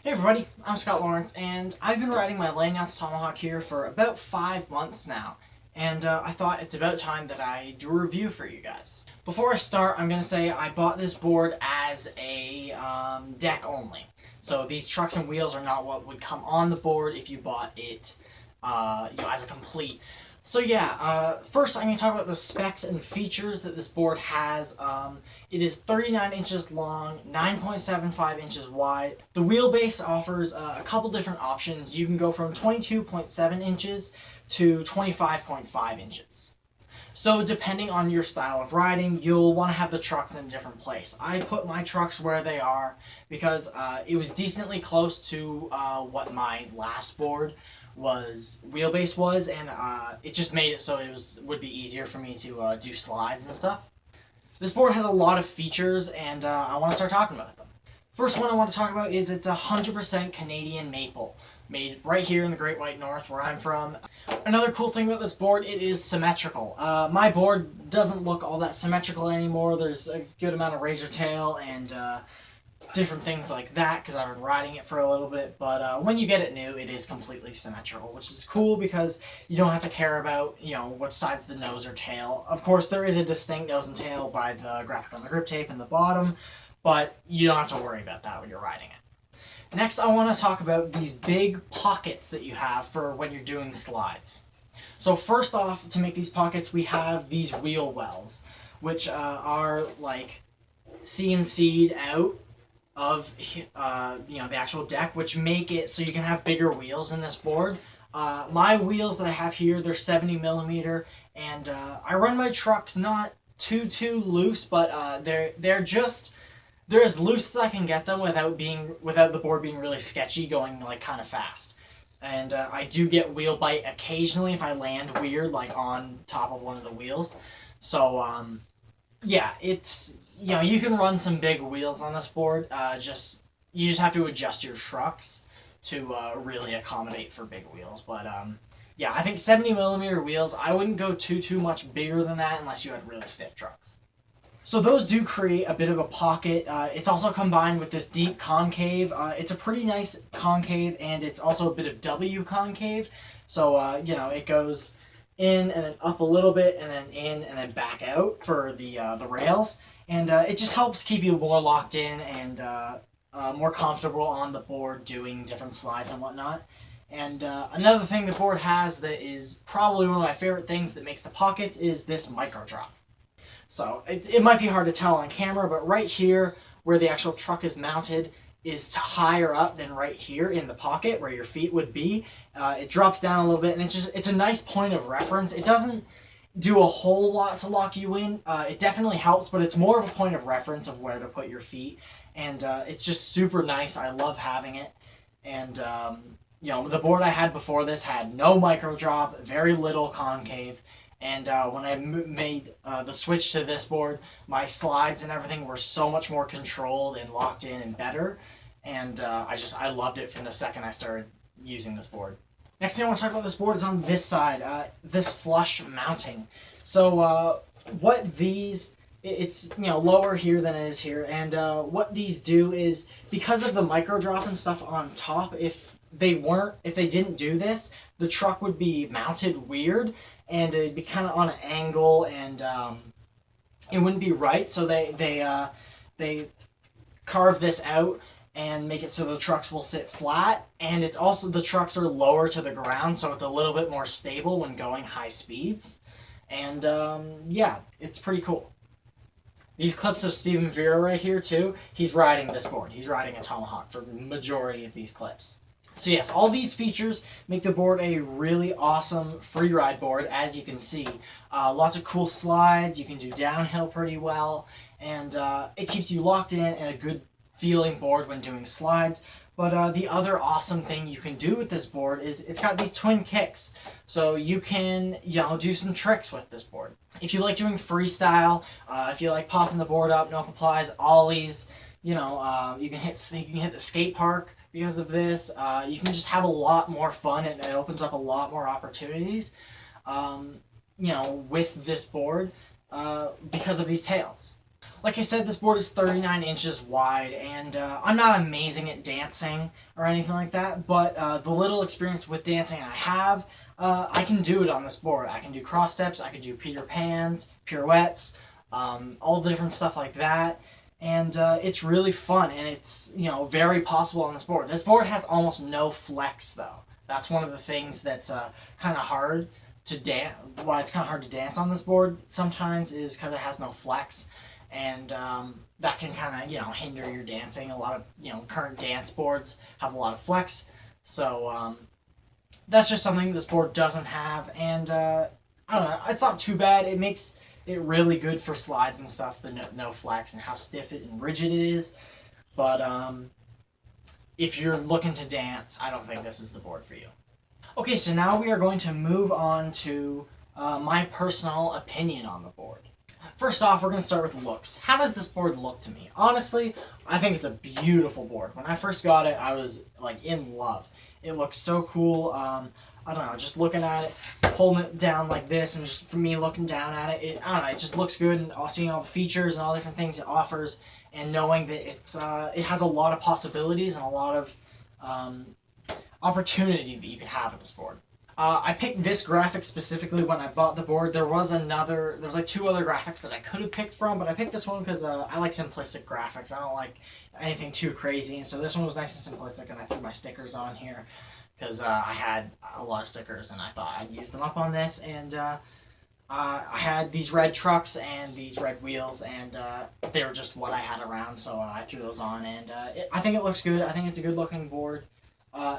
Hey everybody, I'm Scott Lawrence, and I've been riding my Landyachtz Tomahawk here for about 5 months now, and I thought it's about time that I do a review for you guys. Before I start, I'm going to say I bought this board as a deck only, so these trucks and wheels are not what would come on the board if you bought it as a complete. So yeah, first I'm going to talk about the specs and features that this board has. It is 39 inches long, 9.75 inches wide. The wheelbase offers a couple different options. You can go from 22.7 inches to 25.5 inches. So depending on your style of riding, you'll want to have the trucks in a different place. I put my trucks where they are because it was decently close to what my last board wheelbase was, and it just made it so would be easier for me to do slides and stuff. This board has a lot of features, and I want to start talking about them. First one I want to talk about is it's 100% Canadian maple, made right here in the Great White North where I'm from. Another cool thing about this board, it is symmetrical. My board doesn't look all that symmetrical anymore. There's a good amount of razor tail and different things like that because I've been riding it for a little bit, but when you get it new, it is completely symmetrical, which is cool because you don't have to care about, which side's the nose or tail. Of course, there is a distinct nose and tail by the graphic on the grip tape in the bottom, but you don't have to worry about that when you're riding it. Next, I want to talk about these big pockets that you have for when you're doing slides. So first off, to make these pockets, we have these wheel wells, which are like CNC'd out of the actual deck, which make it so you can have bigger wheels in this board. My wheels that I have here, they're 70 millimeter, and I run my trucks not too loose, but they're as loose as I can get them without the board being really sketchy, going like kind of fast. And I do get wheel bite occasionally if I land weird, like on top of one of the wheels. So yeah, it's you can run some big wheels on this board. You just have to adjust your trucks to really accommodate for big wheels. But yeah, I think 70 millimeter wheels. I wouldn't go too much bigger than that unless you had really stiff trucks. So those do create a bit of a pocket. It's also combined with this deep concave. It's a pretty nice concave, and it's also a bit of W concave. So it goes in and then up a little bit, and then in and then back out for the rails. And it just helps keep you more locked in and more comfortable on the board doing different slides and whatnot. And another thing the board has that is probably one of my favorite things that makes the pockets is this micro drop. So it might be hard to tell on camera, but right here where the actual truck is mounted is higher up than right here in the pocket where your feet would be. It drops down a little bit, and it's a nice point of reference. It doesn't do a whole lot to lock you in. It definitely helps, but it's more of a point of reference of where to put your feet, and it's just super nice. I love having it. And the board I had before this had no micro drop, very little concave, and when I made the switch to this board, my slides and everything were so much more controlled and locked in and better, and I loved it from the second I started using this board. Next thing I want to talk about this board is on this side, this flush mounting. So it's lower here than it is here, and what these do is, because of the micro drop and stuff on top, if they didn't do this, the truck would be mounted weird, and it'd be kind of on an angle, and it wouldn't be right. So they carve this out and make it so the trucks will sit flat, and it's also, the trucks are lower to the ground, so it's a little bit more stable when going high speeds. And yeah, it's pretty cool. These clips of Steven Vera right here too, he's riding this board. He's riding a Tomahawk for the majority of these clips. So yes, all these features make the board a really awesome free ride board, as you can see. Lots of cool slides, you can do downhill pretty well, and it keeps you locked in and a good feeling board when doing slides. But the other awesome thing you can do with this board is it's got these twin kicks, so you can do some tricks with this board. If you like doing freestyle, if you like popping the board up, no complies, ollies, you can hit the skate park because of this. You can just have a lot more fun, and it opens up a lot more opportunities, with this board because of these tails. Like I said, this board is 39 inches wide, and I'm not amazing at dancing or anything like that, but the little experience with dancing I have, I can do it on this board. I can do cross steps, I can do Peter Pans, pirouettes, all the different stuff like that, and it's really fun, and it's, you know, very possible on this board. This board has almost no flex, though. That's one of the things that's kind of hard to dance. Why it's kind of hard to dance on this board sometimes is because it has no flex. And that can kind of, you know, hinder your dancing. A lot of, you know, current dance boards have a lot of flex, so that's just something this board doesn't have. And I don't know, it's not too bad. It makes it really good for slides and stuff, the no flex and how stiff it and rigid it is. But if you're looking to dance, I don't think this is the board for you. Okay, so now we are going to move on to my personal opinion on the board. First off, we're going to start with looks. How does this board look to me? Honestly, I think it's a beautiful board. When I first got it, I was like in love. It looks so cool. I don't know, just looking at it, holding it down like this, and just for me looking down at it, I don't know, it just looks good, and seeing all the features and all the different things it offers, and knowing that it has a lot of possibilities and a lot of opportunity that you could have with this board. I picked this graphic specifically when I bought the board. There was like two other graphics that I could have picked from, but I picked this one because I like simplistic graphics. I don't like anything too crazy, and so this one was nice and simplistic, and I threw my stickers on here because I had a lot of stickers, and I thought I'd use them up on this, and I had these red trucks and these red wheels, and they were just what I had around, so I threw those on, and I think it looks good. I think it's a good looking board,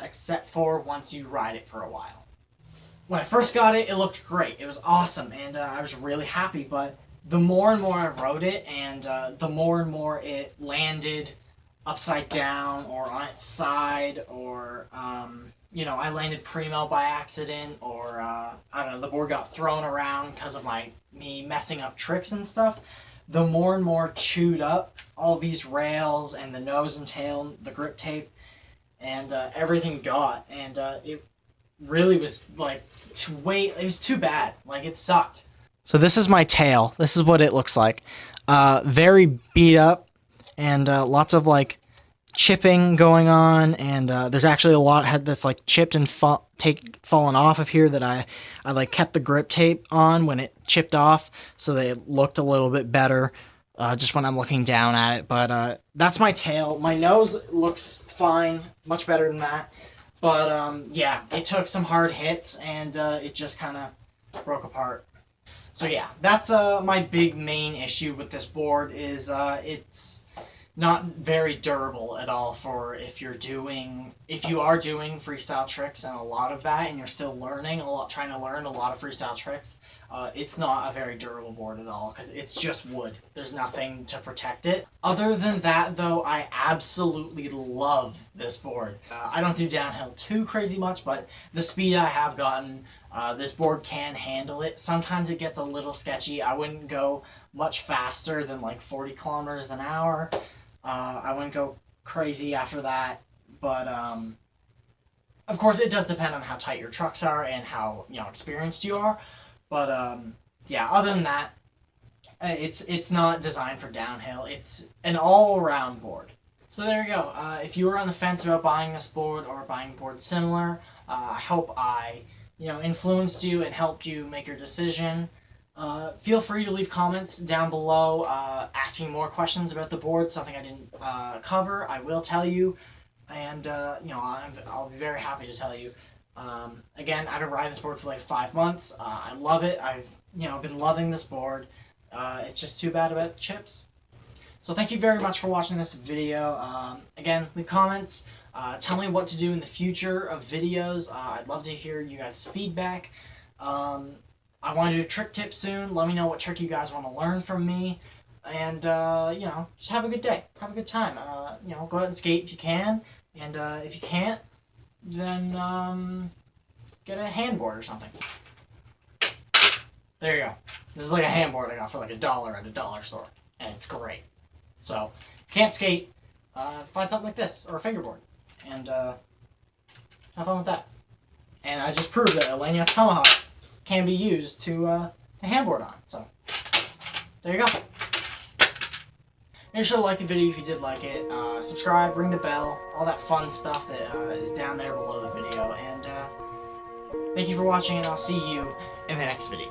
except for once you ride it for a while. When I first got it, it looked great. It was awesome, and I was really happy, but the more and more I rode it, and the more and more it landed upside down or on its side, or you know, I landed primo by accident, or I don't know, the board got thrown around because of me messing up tricks and stuff. The more and more chewed up all these rails and the nose and tail, the grip tape, and everything got, and it really was like it was too bad. Like, it sucked. So this is my tail. This is what it looks like. Very beat up, and lots of like chipping going on, and there's actually a lot that's like chipped and fallen off of here that I like kept the grip tape on when it chipped off, so that it looked a little bit better just when I'm looking down at it. But that's my tail. My nose looks fine, much better than that. But yeah, it took some hard hits, and it just kind of broke apart. So yeah, that's my big main issue with this board is it's not very durable at all for if you are doing freestyle tricks and a lot of that, and you're still trying to learn a lot of freestyle tricks. It's not a very durable board at all because it's just wood. There's nothing to protect it. Other than that, though, I absolutely love this board. I don't do downhill too crazy much, but the speed I have gotten, this board can handle it. Sometimes it gets a little sketchy. I wouldn't go much faster than like 40 kilometers an hour. I wouldn't go crazy after that, but of course it does depend on how tight your trucks are and how, you know, experienced you are. But yeah, other than that, it's not designed for downhill. It's an all-around board. So there you go. If you were on the fence about buying this board or buying boards similar, I hope I, you know, influenced you and helped you make your decision. Feel free to leave comments down below asking more questions about the board, something I didn't cover. I will tell you, and you know, I'll be very happy to tell you. Again, I've been riding this board for like 5 months. I love it. I've, you know, been loving this board. It's just too bad about the chips. So thank you very much for watching this video. Again, leave comments. Tell me what to do in the future of videos. I'd love to hear you guys' feedback. I want to do a trick tip soon. Let me know what trick you guys want to learn from me. And, you know, just have a good day. Have a good time. You know, go out and skate if you can. And if you can't, then get a handboard or something. There you go. This is like a handboard I got for like $1 at a dollar store. And it's great. So, if you can't skate, find something like this, or a fingerboard. And have fun with that. And I just proved that a Landyachtz Tomahawk can be used to handboard on. So, there you go. Make sure to like the video if you did like it. Subscribe, ring the bell, all that fun stuff that is down there below the video. And thank you for watching, and I'll see you in the next video.